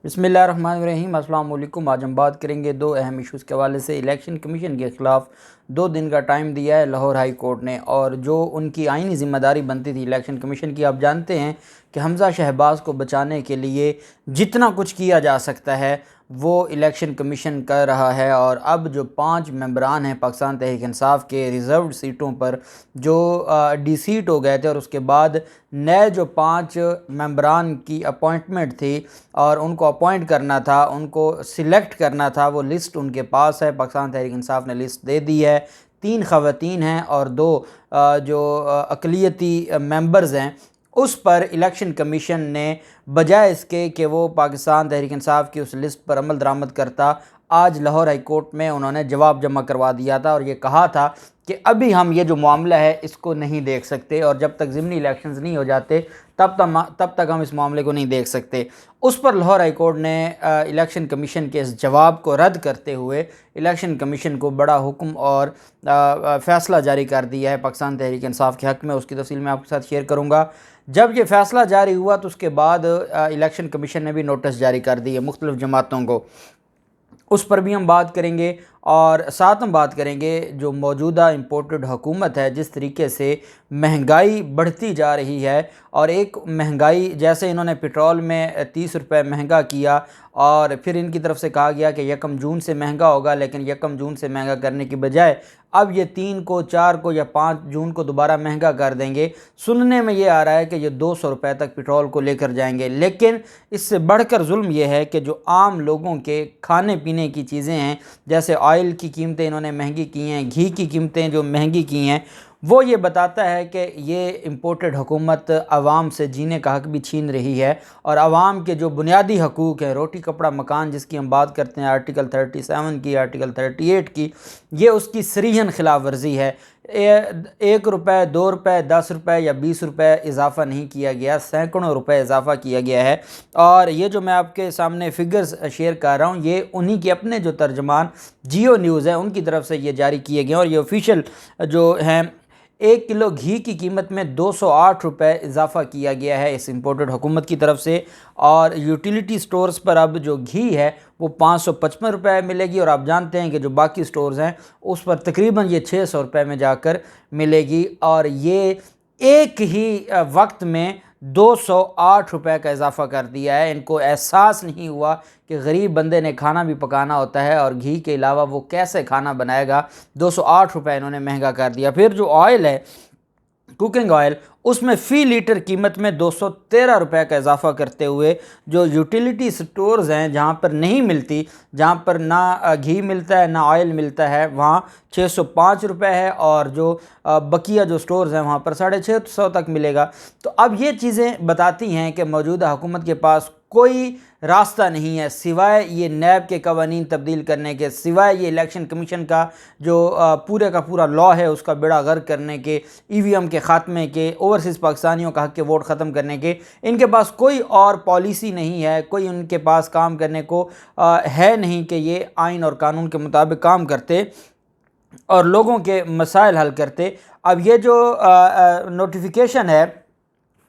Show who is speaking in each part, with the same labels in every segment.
Speaker 1: बिस्मिल्लाहिर्रहमानिर्रहीम। अस्सलाम वालेकुम। आज हम बात करेंगे दो अहम इशूज़ के हवाले से। इलेक्शन कमीशन के ख़िलाफ़ 2 दिन का टाइम दिया है लाहौर हाई कोर्ट ने, और जो उनकी आइनी ज़िम्मेदारी बनती थी इलेक्शन कमीशन की, आप जानते हैं कि हमज़ा शहबाज को बचाने के लिए जितना कुछ किया जा सकता है वो इलेक्शन कमीशन कर रहा है। और अब जो 5 मेंबरान हैं पाकिस्तान तहरीक इंसाफ के रिज़र्व सीटों पर जो डिसीट हो गए थे, और उसके बाद नए जो 5 मेंबरान की अपॉइंटमेंट थी और उनको अपॉइंट करना था, उनको सिलेक्ट करना था, वो लिस्ट उनके पास है। पाकिस्तान तहरीक इंसाफ ने लिस्ट दे दी है। 3 ख़वातीन हैं और 2 जो अक़लियती मेंबर्स हैं। उस पर इलेक्शन कमीशन ने बजाय इसके कि वो पाकिस्तान तहरीक इंसाफ की उस लिस्ट पर अमल दरामद करता, आज लाहौर हाई कोर्ट में उन्होंने जवाब जमा करवा दिया था और ये कहा था कि अभी हम ये जो मामला है इसको नहीं देख सकते, और जब तक ज़िमनी इलेक्शंस नहीं हो जाते तब तक हम इस मामले को नहीं देख सकते। उस पर लाहौर हाई कोर्ट ने इलेक्शन कमीशन के इस जवाब को रद्द करते हुए इलेक्शन कमीशन को बड़ा हुक्म और फ़ैसला जारी कर दिया है पाकिस्तान तहरीक इंसाफ के हक़ में। उसकी तफसील मैं आपके साथ शेयर करूँगा। जब ये फ़ैसला जारी हुआ तो उसके बाद इलेक्शन कमीशन ने भी नोटिस जारी कर दिए मुख्तलिफ़ जमातों को, उस पर भी हम बात करेंगे। और साथ हम बात करेंगे जो मौजूदा इम्पोर्टेड हुकूमत है, जिस तरीके से महंगाई बढ़ती जा रही है। और एक महंगाई, जैसे इन्होंने पेट्रोल में 30 रुपये महंगा किया और फिर इनकी तरफ से कहा गया कि 1 जून से महंगा होगा, लेकिन 1 जून से महंगा करने की बजाय अब ये 3 को, 4 को या 5 जून को दोबारा महंगा कर देंगे। सुनने में ये आ रहा है कि ये 200 रुपये तक पेट्रोल को लेकर जाएंगे, लेकिन इससे बढ़कर जुल्म ये है कि जो आम लोगों के खाने पीने की चीज़ें हैं, जैसे ऑयल की कीमतें इन्होंने महंगी की हैं, घी की कीमतें जो महंगी की हैं, वो ये बताता है कि ये इम्पोर्टेड हुकूमत आवाम से जीने का हक़ भी छीन रही है। और आवाम के जो बुनियादी हकूक़ हैं, रोटी कपड़ा मकान जिसकी हम बात करते हैं, आर्टिकल 37 की, आर्टिकल 38 की, ये उसकी सरीहन खिलाफ वर्जी है। 1 रुपये, 2 रुपये, 10 रुपये या 20 रुपये इजाफ़ा नहीं किया गया, सैकड़ों रुपये इजाफ़ा किया गया है। और ये जो मैं आपके सामने फ़िगर्स शेयर कर रहा हूँ, ये उन्हीं के अपने जो तर्जमान जियो न्यूज़ है उनकी तरफ से ये जारी किए गए, और ये ऑफिशियल जो हैं 1 किलो घी की कीमत में 208 रुपये इजाफ़ा किया गया है इस इम्पोर्टेड हुकूमत की तरफ से। और यूटिलिटी स्टोर्स पर अब जो घी है वो 555 रुपये मिलेगी, और आप जानते हैं कि जो बाकी स्टोर्स हैं उस पर तकरीबन ये 600 रुपये में जाकर मिलेगी। और ये एक ही वक्त में 208 रुपये का इजाफ़ा कर दिया है। इनको एहसास नहीं हुआ कि गरीब बंदे ने खाना भी पकाना होता है और घी के अलावा वो कैसे खाना बनाएगा। 208 रुपये इन्होंने महंगा कर दिया। फिर जो ऑयल है, कुकिंग ऑयल, उसमें फ़ी लीटर कीमत में 213 रुपये का इजाफ़ा करते हुए जो यूटिलिटी स्टोर्स हैं जहाँ पर नहीं मिलती, जहाँ पर ना घी मिलता है ना ऑयल मिलता है, वहाँ 605 रुपये है, और जो बकिया जो स्टोर्स हैं वहाँ पर 650 तक मिलेगा। तो अब ये चीज़ें बताती हैं कि मौजूदा हुकूमत के पास कोई रास्ता नहीं है सिवाय ये नैब के कवानीन तब्दील करने के, सिवाय ये इलेक्शन कमीशन का जो पूरे का पूरा लॉ है उसका बेड़ा गर्क करने के, EVM के ख़ात्मे के, ओवरसीज़ पाकिस्तानियों का हक़ के वोट ख़त्म करने के। इनके पास कोई और पॉलिसी नहीं है, कोई उनके पास काम करने को है नहीं कि ये आइन और कानून के मुताबिक काम करते और लोगों के मसाइल हल करते। अब ये जो नोटिफिकेशन है,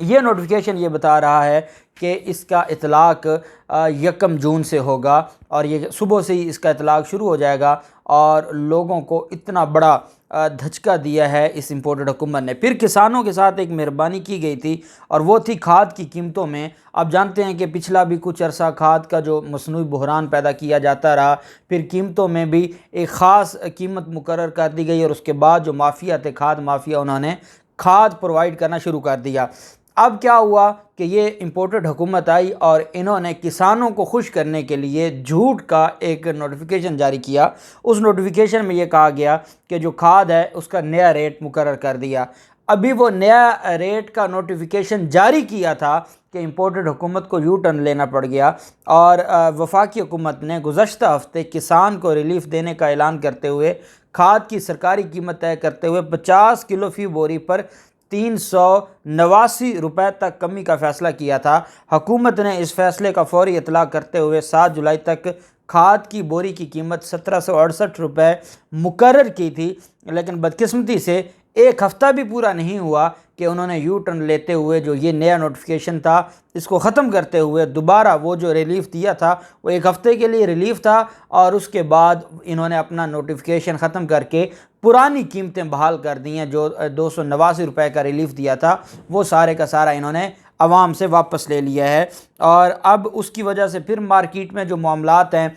Speaker 1: ये नोटिफिकेशन ये बता रहा है कि इसका इतलाक़ 1 जून से होगा, और ये सुबह से ही इसका इतलाक़ शुरू हो जाएगा। और लोगों को इतना बड़ा धचका दिया है इस इम्पोर्टेड हुकूमत ने। फिर किसानों के साथ एक मेहरबानी की गई थी, और वो थी खाद की कीमतों में। आप जानते हैं कि पिछला भी कुछ अरसा खाद का जो मसनूई बहरान पैदा किया जाता रहा, फिर कीमतों में भी एक ख़ास कीमत मुकर्रर कर दी गई, और उसके बाद जो माफिया थे, खाद माफिया, उन्होंने खाद प्रोवाइड करना शुरू कर दिया। अब क्या हुआ कि ये इम्पोर्टेड हुकूमत आई और इन्होंने किसानों को खुश करने के लिए झूठ का एक नोटिफिकेशन जारी किया। उस नोटिफिकेशन में ये कहा गया कि जो खाद है उसका नया रेट मुकर्रर कर दिया। अभी वो नया रेट का नोटिफिकेशन जारी किया था कि इम्पोर्टेड हुकूमत को यू टर्न लेना पड़ गया, और वफाकी हुकूमत ने गुज़श्ता हफ्ते किसान को रिलीफ देने का ऐलान करते हुए खाद की सरकारी कीमत तय करते हुए 50 किलो फ़ी बोरी पर 389 रुपये तक कमी का फ़ैसला किया था। हुकूमत ने इस फ़ैसले का फौरी इतलाक़ करते हुए 7 जुलाई तक खाद की बोरी की कीमत 1768 रुपये मुकर्रर की थी, लेकिन बदकिस्मती से एक हफ़्ता भी पूरा नहीं हुआ कि उन्होंने यू टर्न लेते हुए जो ये नया नोटिफिकेशन था इसको ख़त्म करते हुए दोबारा वो जो रिलीफ़ दिया था वो एक हफ़्ते के लिए रिलीफ़ था, और उसके बाद इन्होंने अपना नोटिफिकेशन ख़त्म करके पुरानी कीमतें बहाल कर दी हैं। जो 289 रुपये का रिलीफ़ दिया था वो सारे का सारा इन्होंने आवाम से वापस ले लिया है। और अब उसकी वजह से फिर मार्केट में जो मामलात हैं,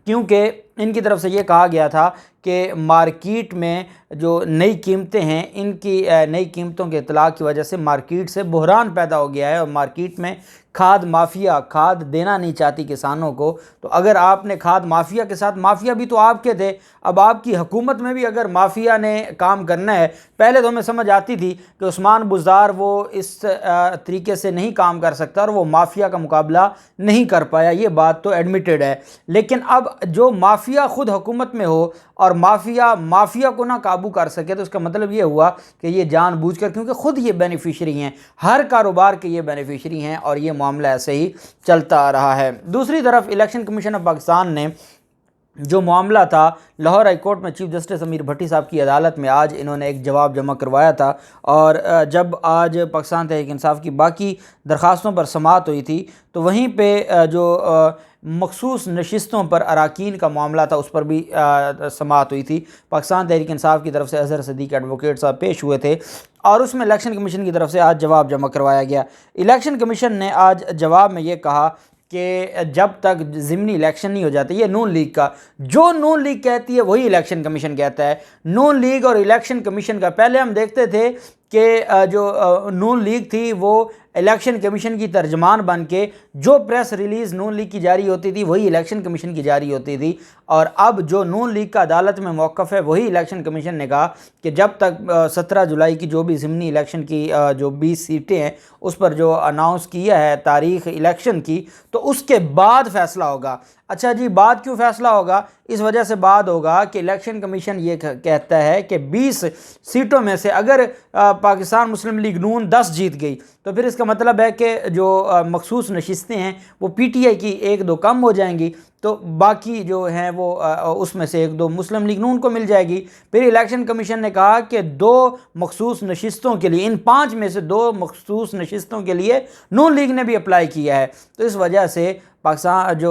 Speaker 1: क्योंकि इनकी तरफ से ये कहा गया था कि मार्केट में जो नई कीमतें हैं, इनकी नई कीमतों के इतला की वजह से मार्केट से बहरान पैदा हो गया है और मार्केट में खाद माफिया खाद देना नहीं चाहती किसानों को। तो अगर आपने खाद माफिया के साथ, माफिया भी तो आपके थे, अब आपकी हुकूमत में भी अगर माफिया ने काम करना है, पहले तो हमें समझ आती थी कि उस्मान बुज़दार वो इस तरीके से नहीं काम कर सकता और वो माफिया का मुकाबला नहीं कर पाया, ये बात तो एडमिटेड है। लेकिन अब जो माफिया ख़ुद हुकूमत में हो और माफिया को ना काबू कर सके, तो इसका मतलब ये हुआ कि ये जानबूझकर, क्योंकि ख़ुद ये बेनिफिशरी हैं, हर कारोबार के ये बेनिफिशरी हैं और ये मामला ऐसे ही चलता आ रहा है। दूसरी तरफ इलेक्शन कमीशन ऑफ पाकिस्तान ने जो मामला था लाहौर हाई कोर्ट में चीफ जस्टिस अमीर भट्टी साहब की अदालत में, आज इन्होंने एक जवाब जमा करवाया था। और जब आज पाकिस्तान तहरीक इंसाफ की बाकी दरख्वास्तों पर समाअत हुई थी तो वहीं पे जो मखसूस नशिस्तों पर अराकीन का मामला था उस पर भी समाअत हुई थी। पाकिस्तान तहरीक इंसाफ की तरफ से अजहर सदीक एडवोकेट साहब पेश हुए थे और उसमें इलेक्शन कमीशन की तरफ से आज जवाब जमा करवाया गया। इलेक्शन कमीशन ने आज जवाब में ये कहा कि जब तक ज़िमनी इलेक्शन नहीं हो जाते, ये नून लीग का, जो नून लीग कहती है वही इलेक्शन कमीशन कहता है। नून लीग और इलेक्शन कमीशन का, पहले हम देखते थे कि जो नून लीग थी वो इलेक्शन कमीशन की तर्जमान बन के जो प्रेस रिलीज़ नून लीग की जारी होती थी वही इलेक्शन कमीशन की जारी होती थी। और अब जो नून लीग का अदालत में मौक़िफ़ है वही इलेक्शन कमीशन ने कहा कि जब तक 17 जुलाई की जो भी ज़िमनी इलेक्शन की जो 20 सीटें हैं उस पर जो अनाउंस किया है तारीख़ इलेक्शन की, तो उसके बाद फ़ैसला होगा। अच्छा जी, बाद क्यों फ़ैसला होगा? इस वजह से बाद होगा कि इलेक्शन कमीशन ये कहता है कि 20 सीटों में से अगर पाकिस्तान मुस्लिम लीग नून 10 जीत गई तो फिर इसका मतलब है कि जो मखसूस नशिस्तें हैं वो पीटीआई की 1-2 कम हो जाएंगी, तो बाकी जो हैं वो उसमें से 1-2 मुस्लिम लीग नून को मिल जाएगी। फिर इलेक्शन कमीशन ने कहा कि 2 मखसूस नशिस्तों के लिए, इन 5 में से 2 मखसूस नशिस्तों के लिए नून लीग ने भी अप्लाई किया है। तो इस वजह से पाकिस्तान जो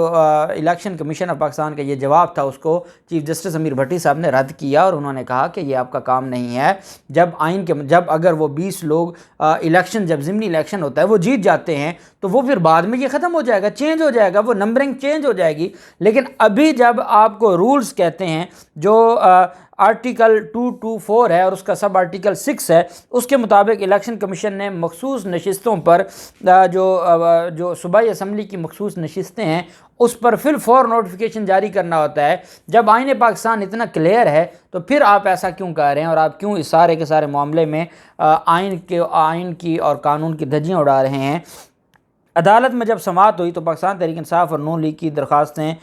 Speaker 1: इलेक्शन कमीशन ऑफ पाकिस्तान का ये जवाब था उसको चीफ जस्टिस अमीर भट्टी साहब ने रद्द किया और उन्होंने कहा कि ये आपका काम नहीं है। जब अगर वो 20 लोग इलेक्शन, जब ज़िमनी इलेक्शन होता है वो जीत जाते हैं तो वो फिर बाद में ये ख़त्म हो जाएगा, चेंज हो जाएगा, वो नंबरिंग चेंज हो जाएगी। लेकिन अभी जब आपको रूल्स कहते हैं जो आर्टिकल 224 है और उसका आर्टिकल 6 है, उसके मुताबिक इलेक्शन कमीशन ने मखसूस नशिस्तों पर जो सूबाई असम्बली की मखसूस नशिस्तें हैं उस पर फिर फौर नोटिफिकेशन जारी करना होता है। जब आईन पाकिस्तान इतना क्लियर है तो फिर आप ऐसा क्यों कर रहे हैं और आप क्यों इस सारे के सारे मामले में आइन की और कानून की धज्जियाँ उड़ा रहे हैं? अदालत में जब समाअत हुई तो पाकिस्तान तहरीक इंसाफ और नून लीग की दरख्वास्तें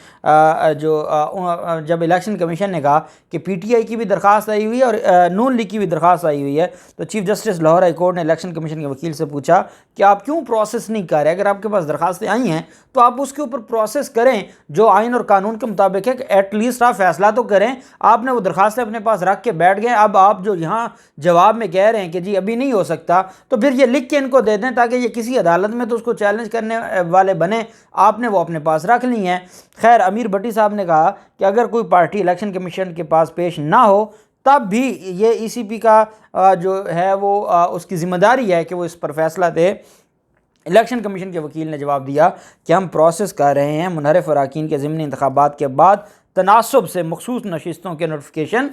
Speaker 1: जब इलेक्शन कमीशन ने कहा कि पीटीआई की भी दरख्वास्त आई हुई है और नून लीग की भी दरख्वास्त आई हुई है, तो chief justice Lahore high court ने इलेक्शन कमीशन के वकील से पूछा कि आप क्यों प्रोसेस नहीं कर रहे? अगर आपके पास दरख्वास्तें आई हैं तो आप उसके ऊपर प्रोसेस करें जो आइन और कानून के मुताबिक है कि एटलीस्ट आप फैसला तो करें। आपने वो दरख्वास्तें अपने पास रख के बैठ गए। अब आप जो यहाँ जवाब में कह रहे हैं कि जी अभी नहीं हो सकता, तो फिर ये लिख के इनको दे दें ताकि ये किसी अदालत में तो उसको चैलेंज करने वाले बने। आपने वो अपने पास रख ली हैं। खैर, अमीर भट्टी साहब ने कहा कि अगर कोई पार्टी इलेक्शन कमीशन के पास पेश ना हो तब भी ये ईसीपी का जो है वो उसकी ज़िम्मेदारी है कि वो इस पर फैसला दे। इलेक्शन कमीशन के वकील ने जवाब दिया कि हम प्रोसेस कर रहे हैं, मुनहरफ अरकान के ज़िमनी इंतखाबात के बाद तनासब से मखसूस नशिस्तों के नोटिफिकेशन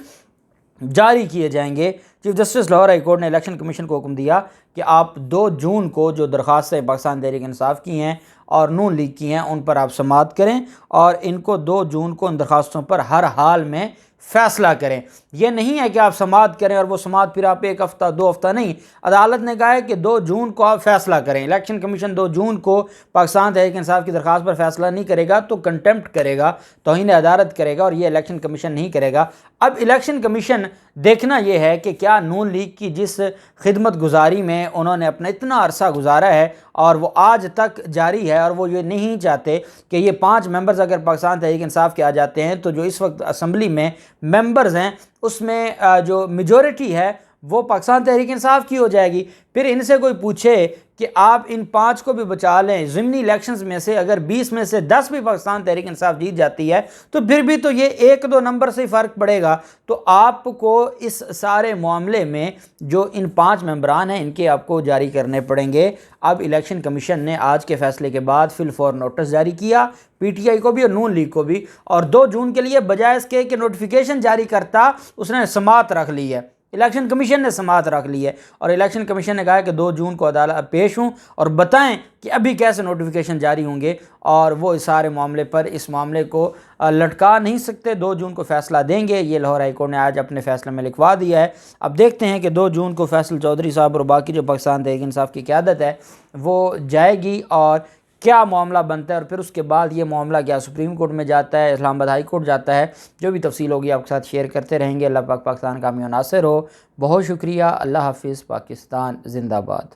Speaker 1: जारी किए जाएंगे। Chief justice Lahore high court ने इलेक्शन कमीशन को हुक्म दिया कि आप 2 जून को जो दरख्वास्तें पाकिस्तान तहरीक इंसाफ की हैं और नून लीग की हैं उन पर आप समाअत करें और इनको 2 जून को उन दरख्वास्तों पर हर हाल में फ़ैसला करें। ये नहीं है कि आप समाअत करें और वो समाअत फिर आप 1 हफ़्ता 2 हफ़्ता नहीं। अदालत ने कहा है कि 2 जून को आप फ़ैसला करें। इलेक्शन कमीशन 2 जून को पाकिस्तान तहरीक इंसाफ की दरख्वास्त पर फ़ैसला नहीं करेगा तो कंटेम्प्ट करेगा, तौहीन अदालत करेगा और ये इलेक्शन कमीशन नहीं करेगा। अब इलेक्शन कमीशन देखना यह है कि क्या नून लीग की जिस खिदमत गुजारी में उन्होंने अपना इतना अरसा गुजारा है और वो आज तक जारी है और वो ये नहीं चाहते कि ये 5 मेंबर्स अगर पाकिस्तान तहरीक इंसाफ के आ जाते हैं तो जो इस वक्त असम्बली में मेंबर्स हैं उसमें जो मेजॉरिटी है वो पाकिस्तान तहरीक इंसाफ की हो जाएगी। फिर इनसे कोई पूछे कि आप इन 5 को भी बचा लें, ज़िमनी इलेक्शंस में से अगर 20 में से 10 भी पाकिस्तान तहरीक इंसाफ जीत जाती है तो फिर भी तो ये 1-2 नंबर से ही फ़र्क पड़ेगा। तो आपको इस सारे मामले में जो इन 5 मेंबरान हैं इनके आपको जारी करने पड़ेंगे। अब इलेक्शन कमीशन ने आज के फैसले के बाद फिल फॉर नोटिस जारी किया पीटीआई को भी और नून लीग को भी, और 2 जून के लिए बजाय इसके कि नोटिफिकेशन जारी करता उसने समात रख ली है। इलेक्शन कमीशन ने समात रख ली है और इलेक्शन कमीशन ने कहा है कि 2 जून को अदालत पेश हूँ और बताएं कि अभी कैसे नोटिफिकेशन जारी होंगे, और वो इस सारे मामले पर इस मामले को लटका नहीं सकते। 2 जून को फैसला देंगे, ये लाहौर हाई कोर्ट ने आज अपने फैसले में लिखवा दिया है। अब देखते हैं कि 2 जून को फैसल चौधरी साहब और बाकी जो पाकिस्तान तहरीक इंसाफ की क़यादत है वो जाएगी और क्या मामला बनता है, और फिर उसके बाद ये मामला क्या सुप्रीम कोर्ट में जाता है, इस्लामाबाद हाई कोर्ट जाता है। जो भी तफसील होगी आपके साथ शेयर करते रहेंगे। अल्लाह पाक पाकिस्तान का हामी नासिर हो। बहुत शुक्रिया। अल्लाह हाफिज़। पाकिस्तान जिंदाबाद।